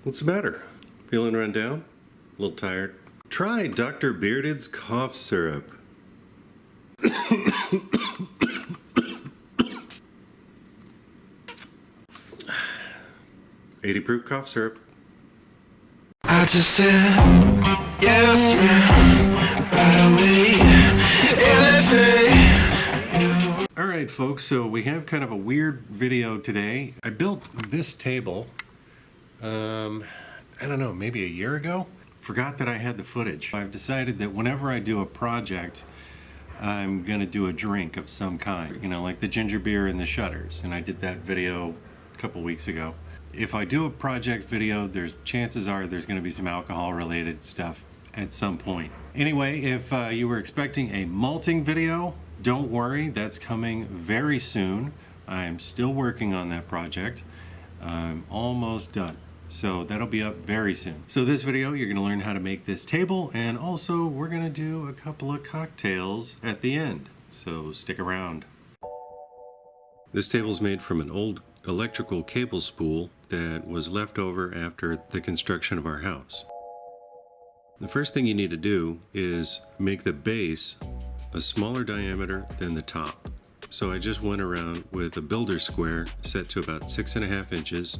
What's the matter? Feeling run down? A little tired? Try Dr. Bearded's cough syrup. 80 proof cough syrup. I just said, yes ma'am, right away, anything. Alright folks, so we have kind of a weird video today. I built this table, I don't know, maybe a year ago? Forgot that I had the footage. I've decided that whenever I do a project, I'm gonna do a drink of some kind. You know, like the ginger beer and the shutters. And I did that video a couple weeks ago. If I do a project video, chances are there's gonna be some alcohol related stuff at some point. Anyway, if you were expecting a malting video, don't worry, that's coming very soon. I'm still working on that project. I'm almost done. So that'll be up very soon. So this video, you're gonna learn how to make this table, and also we're gonna do a couple of cocktails at the end. So stick around. This table's made from an old electrical cable spool that was left over after the construction of our house. The first thing you need to do is make the base a smaller diameter than the top. So I just went around with a builder square set to about 6.5 inches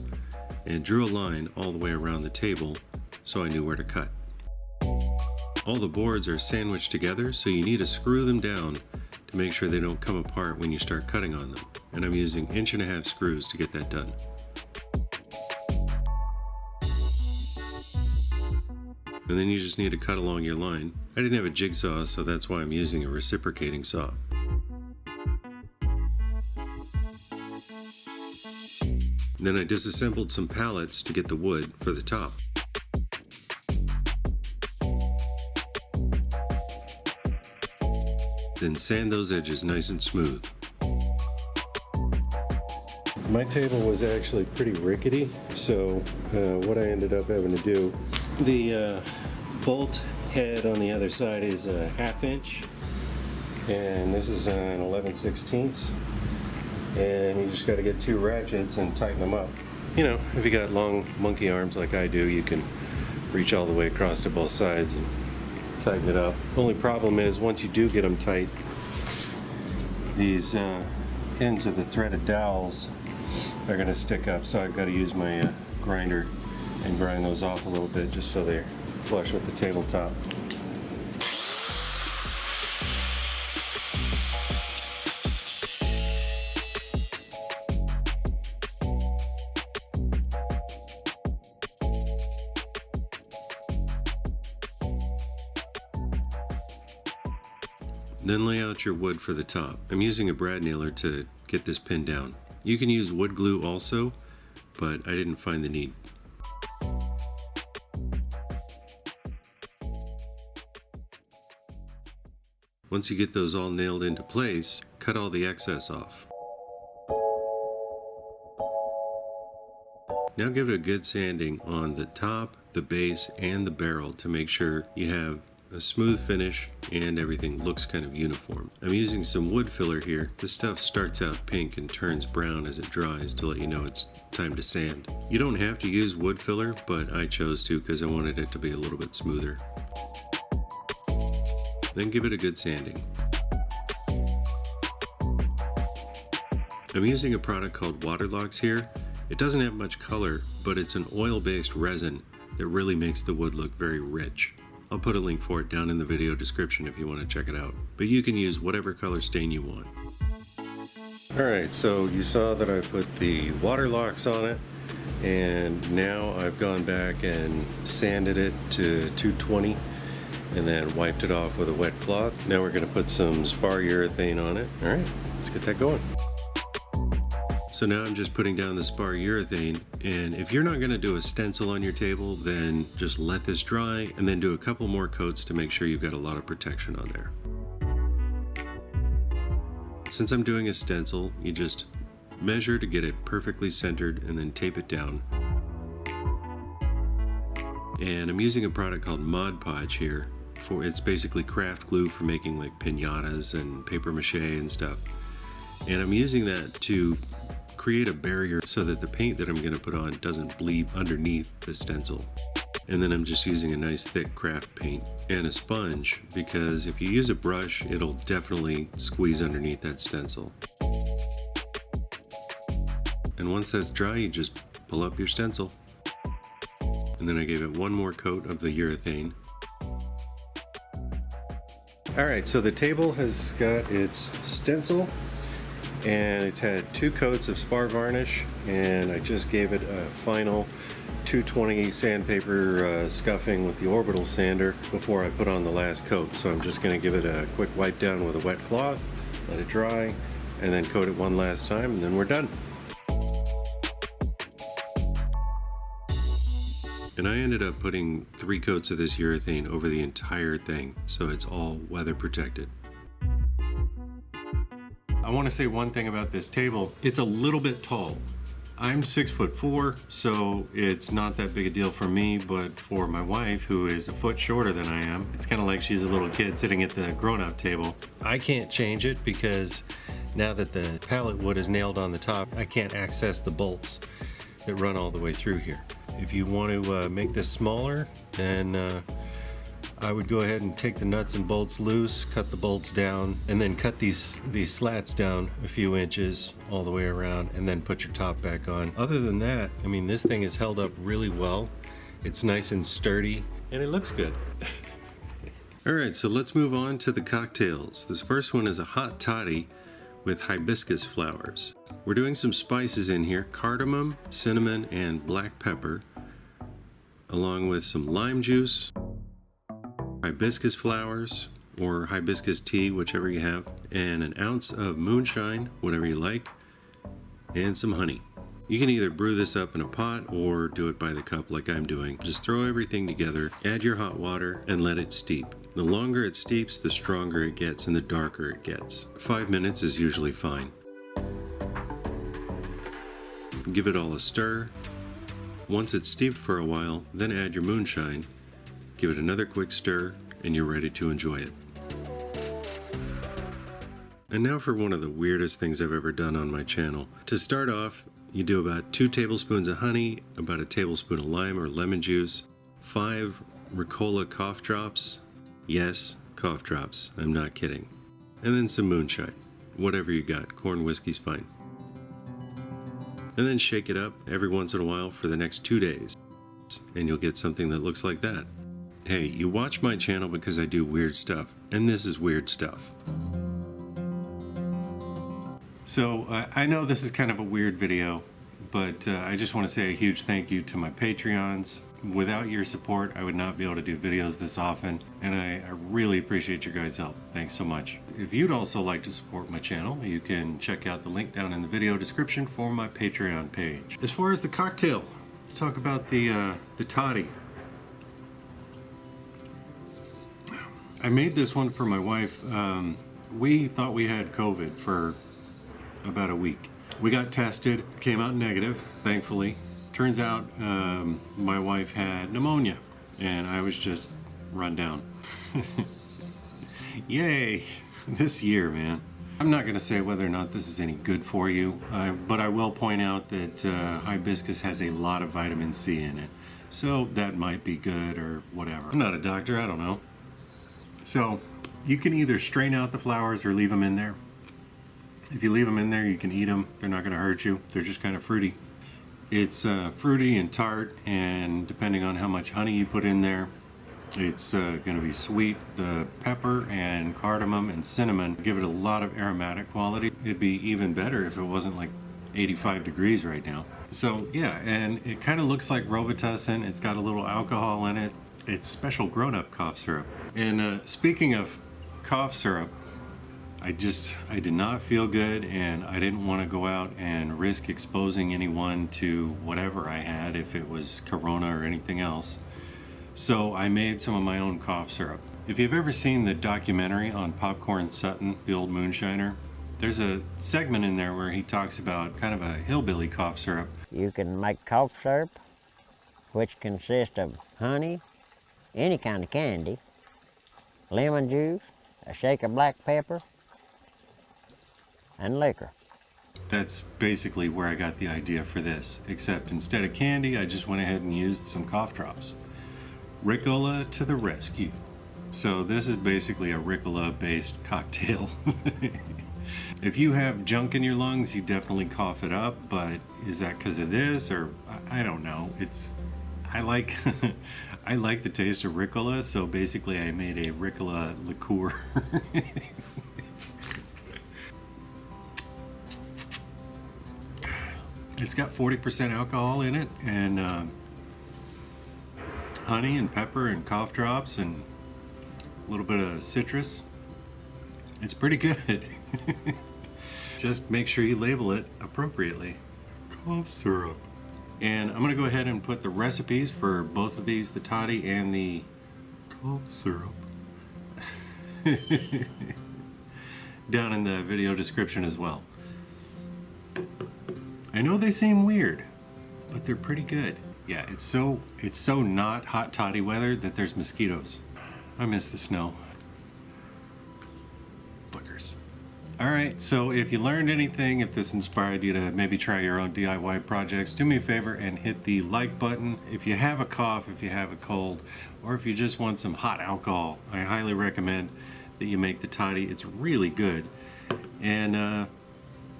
and drew a line all the way around the table so I knew where to cut. All the boards are sandwiched together, so you need to screw them down to make sure they don't come apart when you start cutting on them. And I'm using 1.5-inch screws to get that done. And then you just need to cut along your line. I didn't have a jigsaw, so that's why I'm using a reciprocating saw. Then I disassembled some pallets to get the wood for the top. Then sand those edges nice and smooth. My table was actually pretty rickety, so what I ended up having to do, the bolt head on the other side is a 1/2 inch, and this is an 11/16. And you just got to get 2 ratchets and tighten them up. You know, if you got long monkey arms like I do, you can reach all the way across to both sides and tighten it up. Only problem is, once you do get them tight, these ends of the threaded dowels are going to stick up, so I've got to use my grinder and grind those off a little bit just so they're flush with the tabletop. Then lay out your wood for the top. I'm using a brad nailer to get this pinned down. You can use wood glue also, but I didn't find the need. Once you get those all nailed into place, cut all the excess off. Now give it a good sanding on the top, the base, and the barrel to make sure you have a smooth finish and everything looks kind of uniform. I'm using some wood filler here. This stuff starts out pink and turns brown as it dries to let you know it's time to sand. You don't have to use wood filler, but I chose to because I wanted it to be a little bit smoother. Then give it a good sanding. I'm using a product called Waterlocks here. It doesn't have much color, but it's an oil-based resin that really makes the wood look very rich. I'll put a link for it down in the video description if you want to check it out. But you can use whatever color stain you want. Alright, so you saw that I put the Waterlocks on it, and now I've gone back and sanded it to 220 and then wiped it off with a wet cloth. Now we're going to put some spar urethane on it. Alright, let's get that going. So now I'm just putting down the spar urethane, and if you're not going to do a stencil on your table, then just let this dry and then do a couple more coats to make sure you've got a lot of protection on there. Since I'm doing a stencil, you just measure to get it perfectly centered and then tape it down. And I'm using a product called Mod Podge here. It's basically craft glue for making like piñatas and paper mache and stuff. And I'm using that to create a barrier so that the paint that I'm going to put on doesn't bleed underneath the stencil. And then I'm just using a nice thick craft paint and a sponge, because if you use a brush, it'll definitely squeeze underneath that stencil. And once that's dry, you just pull up your stencil. And then I gave it one more coat of the urethane. Alright, so the table has got its stencil, and it's had 2 coats of spar varnish, and I just gave it a final 220 sandpaper scuffing with the orbital sander before I put on the last coat. So I'm just going to give it a quick wipe down with a wet cloth, let it dry, and then coat it one last time, and then we're done. And I ended up putting 3 coats of this urethane over the entire thing, so it's all weather protected. I want to say one thing about this table. It's a little bit tall. I'm 6'4", so it's not that big a deal for me, but for my wife, who is a foot shorter than I am, it's kind of like she's a little kid sitting at the grown-up table. I can't change it because now that the pallet wood is nailed on the top, I can't access the bolts that run all the way through here. If you want to make this smaller, then I would go ahead and take the nuts and bolts loose, cut the bolts down, and then cut these slats down a few inches all the way around, and then put your top back on. Other than that, I mean, this thing is held up really well. It's nice and sturdy, and it looks good. Alright, so let's move on to the cocktails. This first one is a hot toddy with hibiscus flowers. We're doing some spices in here: cardamom, cinnamon, and black pepper, along with some lime juice, hibiscus flowers, or hibiscus tea, whichever you have, and an ounce of moonshine, whatever you like, and some honey. You can either brew this up in a pot or do it by the cup like I'm doing. Just throw everything together, add your hot water, and let it steep. The longer it steeps, the stronger it gets and the darker it gets. 5 minutes is usually fine. Give it all a stir. Once it's steeped for a while, then add your moonshine. Give it another quick stir, and you're ready to enjoy it. And now for one of the weirdest things I've ever done on my channel. To start off, you do about 2 tablespoons of honey, about a tablespoon of lime or lemon juice, 5 Ricola cough drops. Yes, cough drops, I'm not kidding. And then some moonshine. Whatever you got, corn whiskey's fine. And then shake it up every once in a while for the next 2 days, and you'll get something that looks like that. Hey, you watch my channel because I do weird stuff, and this is weird stuff. So I know this is kind of a weird video, but I just want to say a huge thank you to my Patreons. Without your support, I would not be able to do videos this often, and I really appreciate your guys' help. Thanks so much. If you'd also like to support my channel, you can check out the link down in the video description for my Patreon page. As far as the cocktail, let's talk about the toddy. I made this one for my wife. We thought we had COVID for about a week. We got tested, came out negative, thankfully. Turns out my wife had pneumonia, and I was just run down. Yay, this year, man. I'm not going to say whether or not this is any good for you, but I will point out that hibiscus has a lot of vitamin C in it, so that might be good or whatever. I'm not a doctor, I don't know. So you can either strain out the flowers or leave them in there. If you leave them in there, you can eat them. They're not going to hurt you. They're just kind of fruity. It's fruity and tart, and depending on how much honey you put in there, it's going to be sweet. The pepper and cardamom and cinnamon give it a lot of aromatic quality. It'd be even better if it wasn't like 85 degrees right now. So yeah, and it kind of looks like Robitussin. It's got a little alcohol in it. It's special grown-up cough syrup. And speaking of cough syrup, I did not feel good, and I didn't want to go out and risk exposing anyone to whatever I had, if it was corona or anything else. So I made some of my own cough syrup. If you've ever seen the documentary on Popcorn Sutton, the old moonshiner, there's a segment in there where he talks about kind of a hillbilly cough syrup. You can make cough syrup, which consists of honey, any kind of candy, lemon juice, a shake of black pepper, and liquor. That's basically where I got the idea for this, except instead of candy, I just went ahead and used some cough drops. Ricola to the rescue. So this is basically a Ricola-based cocktail. If you have junk in your lungs, you definitely cough it up, but is that because of this, or I don't know. I like I like the taste of Ricola, so basically I made a Ricola liqueur. It's got 40% alcohol in it, and honey and pepper and cough drops and a little bit of citrus. It's pretty good. Just make sure you label it appropriately. Cough syrup. And I'm gonna go ahead and put the recipes for both of these, the toddy and the cough syrup, down in the video description as well. I know they seem weird, but they're pretty good. Yeah, it's so not hot toddy weather that there's mosquitoes. I miss the snow. Fuckers. Alright, so if you learned anything, if this inspired you to maybe try your own DIY projects, do me a favor and hit the like button. If you have a cough, if you have a cold, or if you just want some hot alcohol, I highly recommend that you make the toddy. It's really good. And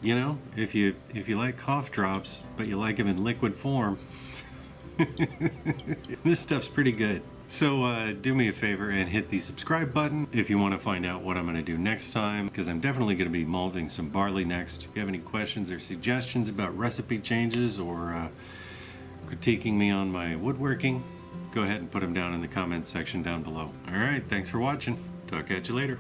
you know, if you like cough drops, but you like them in liquid form, this stuff's pretty good. So do me a favor and hit the subscribe button if you want to find out what I'm going to do next time, because I'm definitely going to be molding some barley next. If you have any questions or suggestions about recipe changes or critiquing me on my woodworking, go ahead and put them down in the comments section down below. Alright, thanks for watching. Talk at you later.